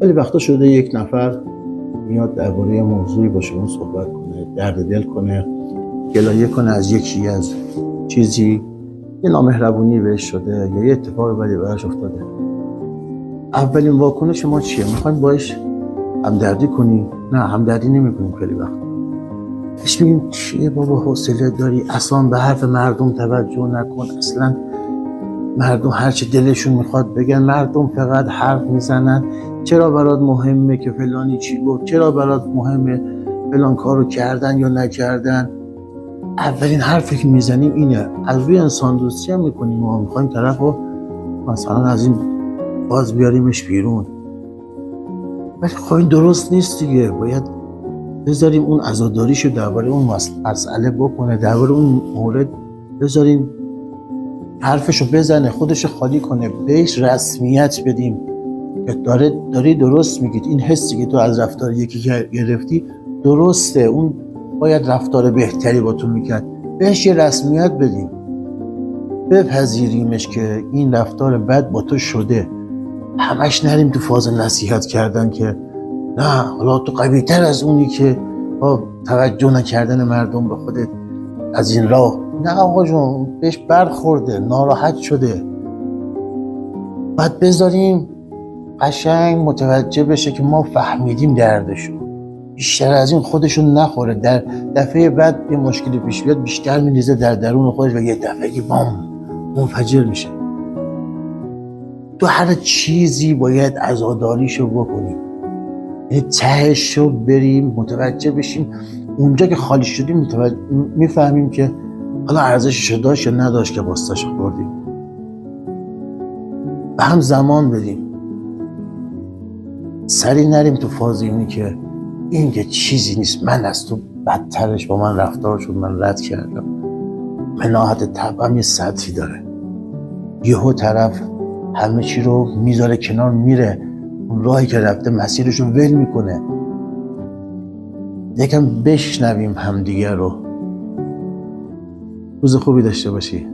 ولی وقتا شده یک نفر میاد درباره موضوعی با شما صحبت کنه، درد دل کنه، گلایه کنه از یکی، از چیزی، یه نامهربونی بهش شده یا یه اتفاق بدی براش افتاده. اولین واکنش ما چیه؟ میخوایم باش همدردی کنیم؟ نه، همدردی نمیکنیم. خیلی وقت بهش میگیم چیه بابا، حوصله داری؟ اصلا به حرف مردم توجه نکن. اصلا مردم هر چه دلشون میخواد بگن، مردم فقط حرف میزنن. چرا برات مهمه که فلانی چی گفت؟ چرا برات مهمه فلان کارو کردن یا نکردن؟ اولین حرفی که میزنیم اینه. از روی انسان دوستی هم میکنیم و میخوایم طرفو مثلا از این باز بیاریمش بیرون. ولی خب این درست نیست دیگه. باید بذاریم اون عزاداریشو درباره اون مسئله بکنه، درباره اون مورد بذاریم حرفشو بزنه، خودشو خالی کنه، بهش رسمیت بدیم که داری درست میگید. این حسی که تو از رفتار یکی گرفتی درسته، اون باید رفتار بهتری با تو میکرد. بهش یه رسمیت بدیم، بپذیریمش که این رفتار بد با تو شده. همش نریم تو فاز نصیحت کردن که نه حالا تو قوی تر از اونی که با توجه نکردن مردم به خودت از این راه. نه آقا جون، بهش برخورده، ناراحت شده. باید بذاریم قشنگ متوجه بشه که ما فهمیدیم دردشو. بیشتر از این خودشون نخوره، در دفعه بعد یه مشکلی پیش بیاد بیشتر میریزه در درون خودش و یه دفعه بام منفجر میشه. تو هر چیزی باید عزاداریشو بکنیم، یعنی تهشو بریم متوجه بشیم. اونجا که خالی شدیم میفهمیم که حالا ارزششو داشت یا نداشت که باستاشو خوردیم. به هم زمان بدیم، سری نریم تو فاز اینی که این که چیزی نیست، من از تو بدترش، با من رفتار شد، من رد کردم. مناحت طبعم یه سطحی داره. یهو طرف همه چی رو میذاره کنار، میره اون راهی که رفته مسیرش رو ول میکنه. یکم بشنویم همدیگه رو. روز خوبی داشته باشی.